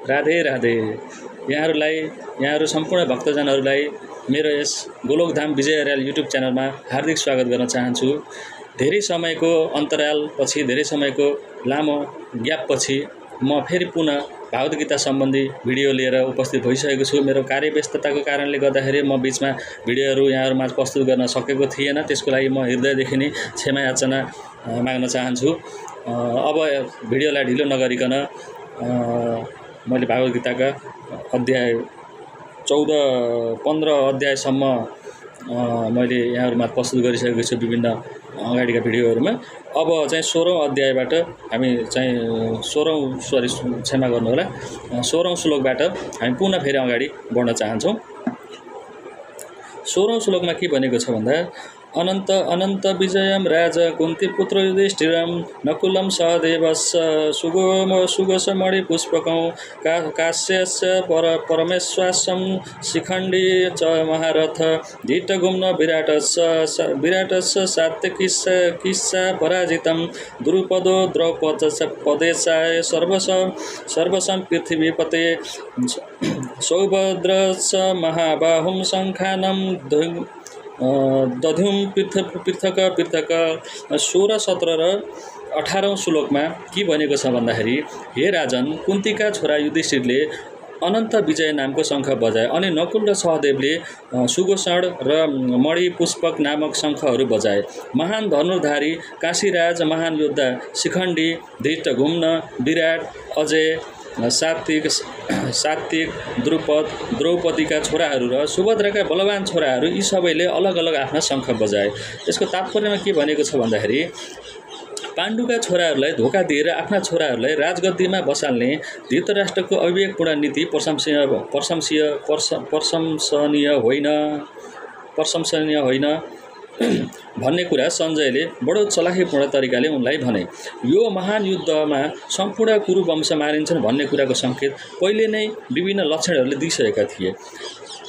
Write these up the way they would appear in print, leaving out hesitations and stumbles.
राधे राधे। यहाँहरू सम्पूर्ण भक्तजनहरूलाई मेरो यस गोलोकधाम विजय अर्याल युट्युब च्यानलमा हार्दिक स्वागत गर्न चाहन्छु। धेरै समयको अन्तरालपछि, धेरै समयको लामो ग्यापपछि म फेरि पुनः भागवत गीता सम्बन्धी भिडियो लिएर उपस्थित भइसकेको छु। मेरो कार्यव्यस्तताको कारणले गर्दाखेरि म बीचमा भिडियोहरू यहाँहरूमा प्रस्तुत गर्न सकेको थिएन। त्यसको लागि म हृदयदेखि नै क्षमा याचना माग्न चाहन्छु। अब भिडियोलाई ढिलो नगरिकन मैले भागवत गीताका अध्याय 14-15 अध्यायसम्म मैले यहाँहरूमा प्रस्तुत गरिसकेको छु विभिन्न अगाडिका भिडियोहरूमा। अब चाहिँ 16औं अध्यायबाट हामी चाहिँ 16औं श्लोकबाट हामी पुनः फेरि अगाडि बढ्न चाहन्छौँ। 16औं श्लोकमा के भनेको छ भन्दा अनन्त विजयम राजा कुन्तीपुत्र युधिष्ठिरं नकुलं सहदेवस्य सुगोषमणि पुष्पकं काश्यस्य परमेश्वासं शिखण्डी च महारथ धीटगुम्न विराटस्य सात्यकिस्सा पराजितं द्रुपदो द्रौपदेशाय सर्वसं पृथिवीपते सौभद्रस्य महाबाहुं शङ्खानं दध्युं पृथक 16, 17 र 18औं श्लोकमा के भनेको छ भन्दाखेरि हे राजन, कुन्तीका छोरा युधिष्ठिरले अनन्त विजय नामको शङ्ख बजाए अनि नकुल र सहदेवले सुगोषण र मणिपुष्पक नामक शङ्खहरू बजाए। महान धनुर्धारी काशीराज, महान योद्धा शिखण्डी, धृष्टद्युम्न, विराट, अजय, सात्विक, द्रौपदीका छोराहरू र सुभद्राका बलवान छोराहरू यी सबैले अलग अलग आफ्ना शङ्ख बजाए। यसको तात्पर्यमा के भनेको छ भन्दाखेरि पाण्डुका छोराहरूलाई धोका दिएर आफ्ना छोराहरूलाई राजगद्दीमा बसाल्ने धृतराष्ट्रको अविवेकपूर्ण नीति प्रशंसनीय होइन भन्ने कुरा सञ्जयले बडो चलाखीपूर्ण तरिकाले उनलाई भने। यो महान युद्धमा सम्पूर्ण कुरु वंश मारिन्छन् भन्ने कुराको सङ्केत पहिले नै विभिन्न लक्षणहरूले दिइसकेका थिए।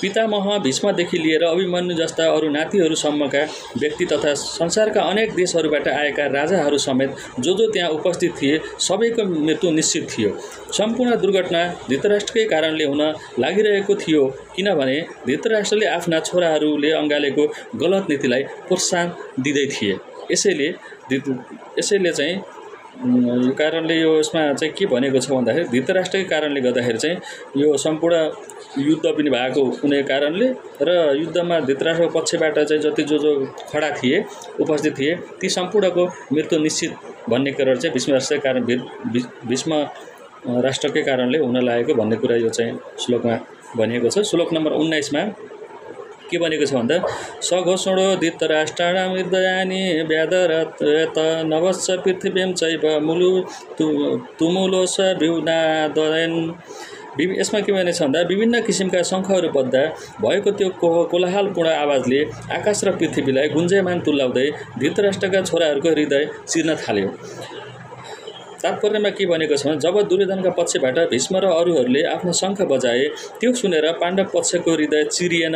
पितामह भीष्मदेखि लिएर अभिमन्यु जस्ता अरू नातिहरूसम्मका व्यक्ति तथा संसारका अनेक देशहरूबाट आएका राजाहरू समेत जो त्यहाँ उपस्थित थिए सबैको मृत्यु निश्चित थियो। सम्पूर्ण दुर्घटना धृतराष्ट्रकै कारणले हुन लागिरहेको थियो, किनभने धृतराष्ट्रले आफ्ना छोराहरूले अँगालेको गलत नीतिलाई प्रोत्साहन दिँदै थिए। यसैले चाहिँ यो कारणले यो यसमा चाहिँ के भनेको छ भन्दाखेरि धृतराष्ट्रकै कारणले गर्दाखेरि चाहिँ यो सम्पूर्ण युद्ध पनि भएको कुनै कारणले र युद्धमा धृतराष्ट्रको पक्षबाट चाहिँ जति जो खडा थिए, उपस्थित थिए, ती सम्पूर्णको मृत्यु निश्चित भन्ने कुरा चाहिँ भीष्म राष्ट्रकै कारणले हुन लागेको भन्ने कुरा यो चाहिँ श्लोकमा भनिएको छ। श्लोक नम्बर 19 मा के भनेको छ भन्दा सघोषणो धृतराष्ट्राणां हृदयानि व्यादरत नवस्य पृथिवीं चैव तुमुलोस विनादयन्। यसमा के भनेको छ भन्दा विभिन्न किसिमका शङ्खहरू बज्दा भएको त्यो कोलाहलपूर्ण आवाजले आकाश र पृथ्वीलाई गुन्जयमान तुल्याउँदै धृतराष्ट्रका छोराहरूको हृदय चिर्न थाल्यो। तात्पर्यमा के भनेको छ भने जब दुर्योधनका पक्षबाट भीष्म र अरूहरूले आफ्नो शङ्ख बजाए त्यो सुनेर पाण्डव पक्षको हृदय चिरिएन,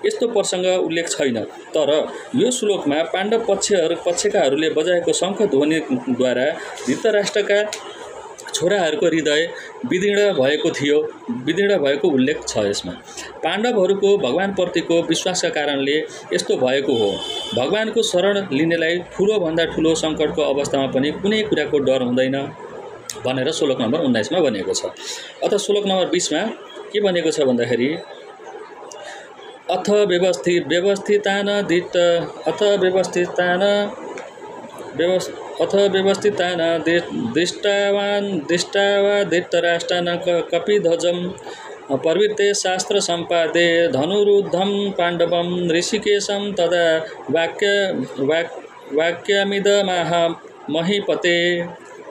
यस्तो प्रसङ्ग उल्लेख छैन। तर यो श्लोकमा पाण्डव पक्षकाहरूले बजाएको शङ्ख ध्वनिद्वारा धृतराष्ट्रका छोराहरूको हृदय विदीर्ण भएको उल्लेख छ। यसमा पाण्डवहरूको भगवानप्रतिको विश्वासका कारणले यस्तो भएको हो। भगवानको शरण लिनेलाई ठुलोभन्दा ठुलो सङ्कटको अवस्थामा पनि कुनै कुराको डर हुँदैन भनेर श्लोक नम्बर 19 मा भनेको छ। अथ श्लोक नम्बर 20 मा के भनेको छ भन्दाखेरि अथ व्यवस्थितान दृष्टावा धृतराष्ट्रान् कपिध्वजं प्रवृत्ते शास्त्र सम्पादे धनुरुद्धं पाण्डवं ऋषिकेशं तदा वाक्यमिदमाह महीपते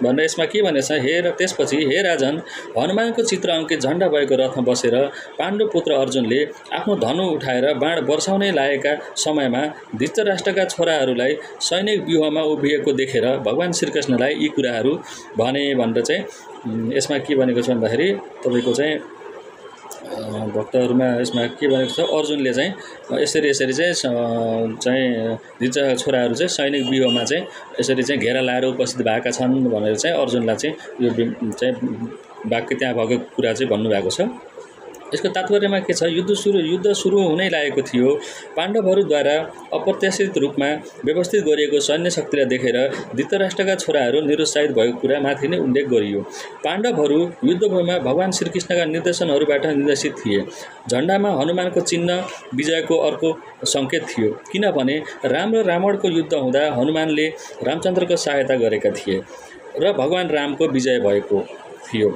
भनेर यसमा के भनेको छ त्यसपछि हे राजन, हनुमानको चित्र अङ्कित झण्डा भएको रथमा बसेर पाण्डु पुत्र अर्जुनले आफ्नो धनु उठाएर बाण वर्षाउनै लागेका समयमा धृतराष्ट्रका छोराहरूलाई सैनिक व्यूहमा उभिएको देखेर भगवान श्रीकृष्णलाई यी कुराहरू भने भनेर चाहिँ यसमा के भनेको छ भन्दाखेरि तपाईँको चाहिँ भक्तहरुमा यसमा के भनेको छ अर्जुनले चाहिँ यसरी चाहिँ धृतराष्ट्रका छोराहरू चाहिँ सैनिक व्यूहमा चाहिँ यसरी चाहिँ घेरा लाएर उपस्थित भएका छन् भनेर चाहिँ अर्जुनलाई चाहिँ यो चाहिँ वाक्य त्यहाँ भएको कुरा चाहिँ भन्नुभएको छ। यसको तात्पर्यमा के छ, युद्ध सुरु हुनै लागेको थियो। पाण्डवहरूद्वारा अप्रत्याशित रूपमा व्यवस्थित गरिएको सैन्य शक्तिलाई देखेर धृतराष्ट्रका छोराहरू निरुत्साहित भएको कुरा माथि नै उल्लेख गरियो। पाण्डवहरू युद्धभूमिमा भगवान श्रीकृष्णका निर्देशनहरूबाट निर्देशित थिए। झण्डामा हनुमानको चिन्ह विजयको अर्को सङ्केत थियो, किनभने राम र रावणको युद्ध हुँदा हनुमानले रामचन्द्रको सहायता गरेका थिए र भगवान रामको विजय भएको थियो।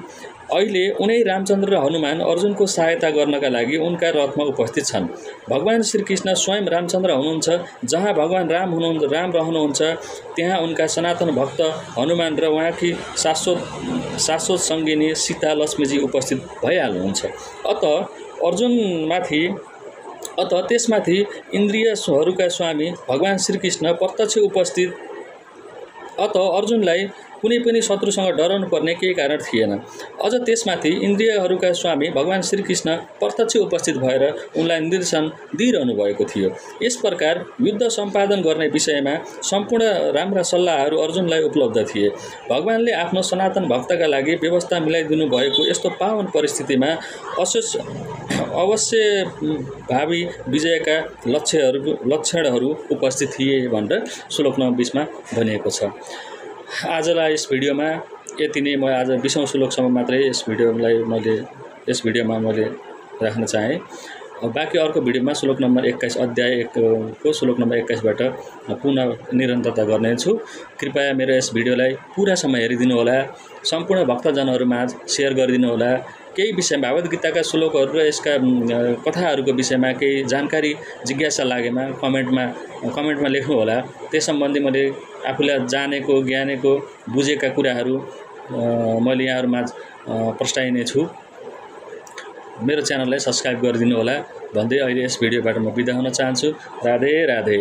अहिले उनै रामचन्द्र र हनुमान अर्जुनको सहायता गर्नका लागि उनका रथमा उपस्थित छन्। भगवान श्रीकृष्ण स्वयं रामचन्द्र हुनुहुन्छ। जहाँ भगवान राम रहनुहुन्छ त्यहाँ उनका सनातन भक्त हनुमान र उहाँकी शाश्वत सङ्गिनी सीता लक्ष्मीजी उपस्थित भइहाल्नुहुन्छ। अत त्यसमाथि इन्द्रियहरूका स्वामी भगवान श्रीकृष्ण प्रत्यक्ष उपस्थित। अत अर्जुनलाई कुनै पनि शत्रुसँग डराउनु पर्ने केही कारण थिएन। अझ त्यसमाथि इन्द्रियहरूका स्वामी भगवान श्रीकृष्ण प्रत्यक्ष उपस्थित भएर उनलाई निर्देशन दिइरहनु भएको थियो। यस प्रकार युद्ध सम्पादन गर्ने विषयमा सम्पूर्ण राम्रा सल्लाहहरू अर्जुनलाई उपलब्ध थिए। भगवानले आफ्नो सनातन भक्तका लागि व्यवस्था मिलाइदिनु भएको यस्तो पावन परिस्थितिमा अवश्य भावी विजयका लक्षणहरू उपस्थित थिए भनेर श्लोक नम्बर 20 मा भनिएको छ। आजलाई यस भिडियोमा यति नै। म आज 20औं श्लोकसम्म मात्रै यस भिडियोमा मैले राख्न चाहेँ। बाँकी अर्को भिडियोमा श्लोक नम्बर 21 अध्याय 1 को श्लोक नम्बर 21 बाट पुनः निरन्तरता गर्नेछु। कृपया मेरो यस भिडियोलाई पूरा समय हेरिदिनु होला। सम्पूर्ण भक्तजनहरूमाझ सेयर गरिदिनु होला। केही विषयमा भागवत गीताका श्लोकहरू र यसका कथाहरूको विषयमा केही जानकारी जिज्ञासा लागेमा कमेन्टमा लेख्नु होला। त्यस सम्बन्धी मैले आफूले जानेको ज्ञानेको बुझेका कुराहरू मैले यहाँहरूमाझ प्रस्ताइने छु। मेरो च्यानललाई सब्स्क्राइब गरिदिनु होला भन्दै अहिले यस भिडियोबाट म बिदा हुन चाहन्छु। राधे राधे।